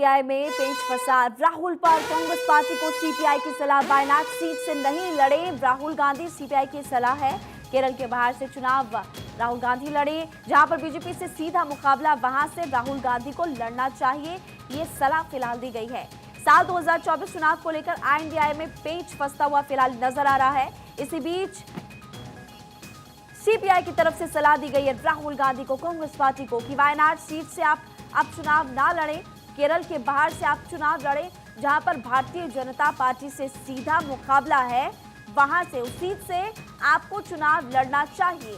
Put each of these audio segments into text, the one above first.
CPI में पेंच फंसा। राहुल पर कांग्रेस पार्टी को सीपीआई की सलाह, वायनाड सीट से नहीं लड़े राहुल गांधी। सीपीआई की सलाह है केरल के बाहर से चुनाव राहुल गांधी लड़े, जहां पर बीजेपी से सीधा मुकाबला, वहां से राहुल गांधी को लड़ना चाहिए, ये सलाह फिलहाल दी गई है। साल 2024 चुनाव को लेकर आईएनडीआई में पेंच फंसता हुआ फिलहाल नजर आ रहा है। इसी बीच सीपीआई की तरफ से सलाह दी गई है राहुल गांधी को, कांग्रेस पार्टी को, कि वायनाड सीट से आप चुनाव ना लड़ें, केरल के बाहर से आप चुनाव लड़ें, जहां पर भारतीय जनता पार्टी से सीधा मुकाबला है, वहां से उस सीट से आपको चुनाव लड़ना चाहिए।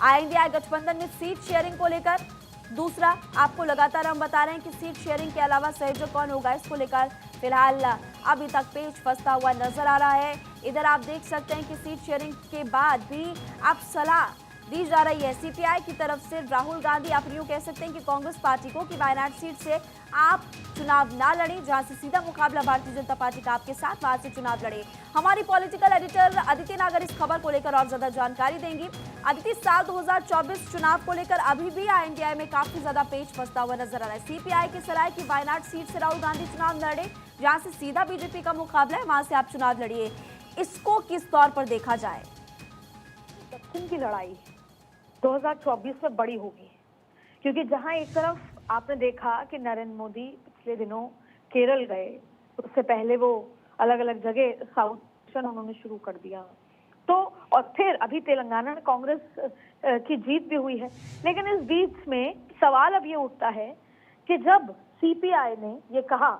आईएनडीआई गठबंधन में सीट शेयरिंग को लेकर दूसरा, आपको लगातार हम बता रहे हैं कि सीट शेयरिंग के अलावा संयोजक कौन होगा, इसको लेकर फिलहाल अभी तक पेच फंसता हुआ नजर आ रहा है। इधर आप देख सकते हैं कि सीट शेयरिंग के बाद भी अब सलाह दी जा रही है सीपीआई की तरफ से राहुल गांधी, आप यूं कह सकते हैं कि कांग्रेस पार्टी को, कि वायनाड सीट से आप चुनाव ना लड़ें, जहां से सीधा मुकाबला भारतीय जनता पार्टी का आपके साथ, वहां से चुनाव लड़े। हमारी पॉलिटिकल एडिटर अदिति नागर इस खबर को लेकर और ज्यादा जानकारी देंगी। अदिति, साल 2024 चुनाव को लेकर अभी भी आईएनडीआई में काफी ज्यादा पेच फंसता हुआ नजर आ रहा है। सीपीआई की सलाह की वायनाड सीट से राहुल गांधी चुनाव लड़े, जहां से सीधा बीजेपी का मुकाबला है, वहां से आप चुनाव लड़िए। इसको किस तौर पर देखा जाए? दक्षिण की लड़ाई 2024 में बड़ी होगी, क्योंकि जहां एक तरफ आपने देखा कि नरेंद्र मोदी पिछले दिनों केरल गए, उससे पहले वो अलग अलग जगह साउथ मिशन उन्होंने शुरू कर दिया, तो और फिर अभी तेलंगाना में कांग्रेस की जीत भी हुई है। लेकिन इस बीच में सवाल अब ये उठता है कि जब सीपीआई ने ये कहा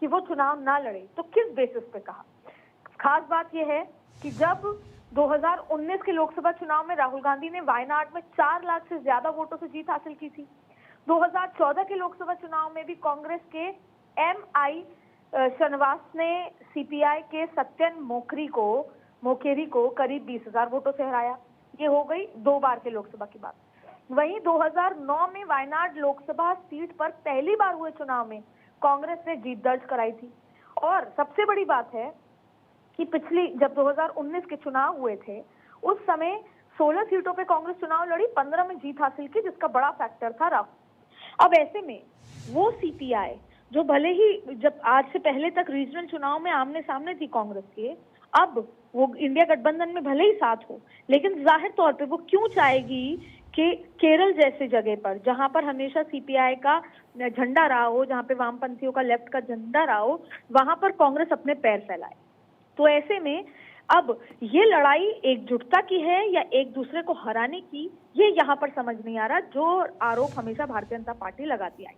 कि वो चुनाव ना लड़े, तो किस बेसिस पे कहा? खास बात यह है कि जब 2019 के लोकसभा चुनाव में राहुल गांधी ने वायनाड में 4 लाख से ज्यादा वोटों से जीत हासिल की थी, 2014 के लोकसभा चुनाव में भी कांग्रेस के एमआई श्रीनिवास ने सीपीआई के सत्यन मोकेरी को करीब 20,000 वोटों से हराया। ये हो गई 2 बार के लोकसभा की बात। वहीं 2009 में वायनाड लोकसभा सीट पर पहली बार हुए चुनाव में कांग्रेस ने जीत दर्ज कराई थी। और सबसे बड़ी बात है कि जब 2019 के चुनाव हुए थे, उस समय 16 सीटों पे कांग्रेस चुनाव लड़ी, 15 में जीत हासिल की, जिसका बड़ा फैक्टर था राहुल। अब ऐसे में वो सीपीआई जो भले ही जब आज से पहले तक रीजनल चुनाव में आमने सामने थी कांग्रेस के, अब वो इंडिया गठबंधन में भले ही साथ हो, लेकिन जाहिर तौर पे वो क्यों चाहेगी कि केरल जैसे जगह पर, जहां पर हमेशा सीपीआई का झंडा रहा हो, जहां पे वामपंथियों का लेफ्ट का झंडा रहा हो, वहां पर कांग्रेस अपने पैर फैलाए। तो ऐसे में अब ये लड़ाई एकजुटता की है या एक दूसरे को हराने की, ये यहाँ पर समझ नहीं आ रहा, जो आरोप हमेशा भारतीय जनता पार्टी लगाती आई।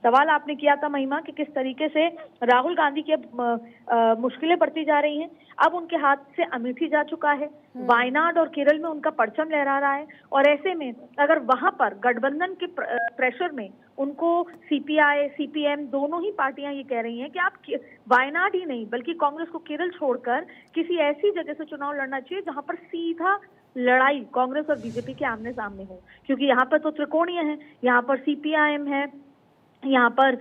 सवाल आपने किया था महिमा कि किस तरीके से राहुल गांधी की मुश्किलें बढ़ती जा रही हैं। अब उनके हाथ से अमेठी जा चुका है, वायनाड और केरल में उनका परचम लहरा रहा है, और ऐसे में अगर वहां पर गठबंधन के प्रेशर में उनको सीपीआई सीपीएम दोनों ही पार्टियां ये कह रही हैं कि आप वायनाड ही नहीं बल्कि कांग्रेस को केरल छोड़कर किसी ऐसी जगह से चुनाव लड़ना चाहिए जहां पर सीधा लड़ाई कांग्रेस और बीजेपी के आमने सामने हो, क्योंकि यहाँ पर तो त्रिकोणीय है, यहाँ पर सीपीआईएम है, यहाँ पर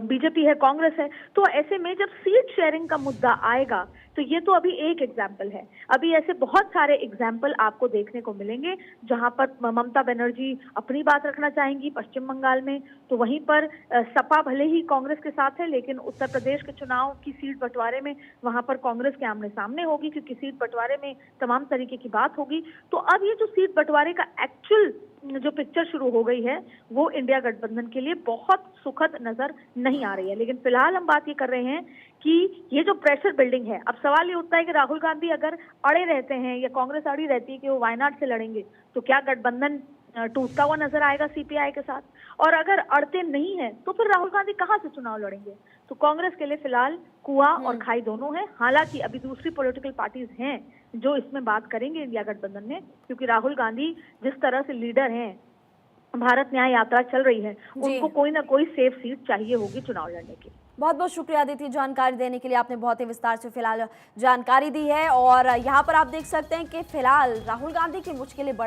बीजेपी है, कांग्रेस है। तो ऐसे में जब सीट शेयरिंग का मुद्दा आएगा, तो ये तो अभी एक एग्जाम्पल है, अभी ऐसे बहुत सारे एग्जाम्पल आपको देखने को मिलेंगे जहां पर ममता बनर्जी अपनी बात रखना चाहेंगी पश्चिम बंगाल में, तो वहीं पर सपा भले ही कांग्रेस के साथ है, लेकिन उत्तर प्रदेश के चुनाव की सीट बंटवारे में वहां पर कांग्रेस के आमने सामने होगी, क्योंकि सीट बंटवारे में तमाम तरीके की बात होगी। तो अब ये जो सीट बंटवारे का एक्चुअल जो पिक्चर शुरू हो गई है, वो इंडिया गठबंधन के लिए बहुत सुखद नजर नहीं आ रही है। लेकिन फिलहाल हम बात ये कर रहे हैं कि ये जो प्रेशर बिल्डिंग है, अब सवाल ये उठता है कि राहुल गांधी अगर अड़े रहते हैं या कांग्रेस अड़ी रहती है कि वो वायनाड से लड़ेंगे, तो क्या गठबंधन टूटता हुआ नजर आएगा सीपीआई के साथ? और अगर अड़ते नहीं है तो फिर राहुल गांधी कहां से चुनाव लड़ेंगे? तो कांग्रेस के लिए फिलहाल कुआं और खाई दोनों है। हालांकि अभी दूसरी पॉलिटिकल पार्टीज हैं जो इसमें बात करेंगे इंडिया गठबंधन में, क्योंकि राहुल गांधी जिस तरह से लीडर हैं, भारत न्याय यात्रा चल रही है, उनको कोई ना कोई सेफ सीट चाहिए होगी चुनाव लड़ने की। बहुत बहुत शुक्रिया अदिति, जानकारी देने के लिए। आपने बहुत ही विस्तार से फिलहाल जानकारी दी है, और यहाँ पर आप देख सकते हैं कि फिलहाल राहुल गांधी की मुश्किलें बढ़ती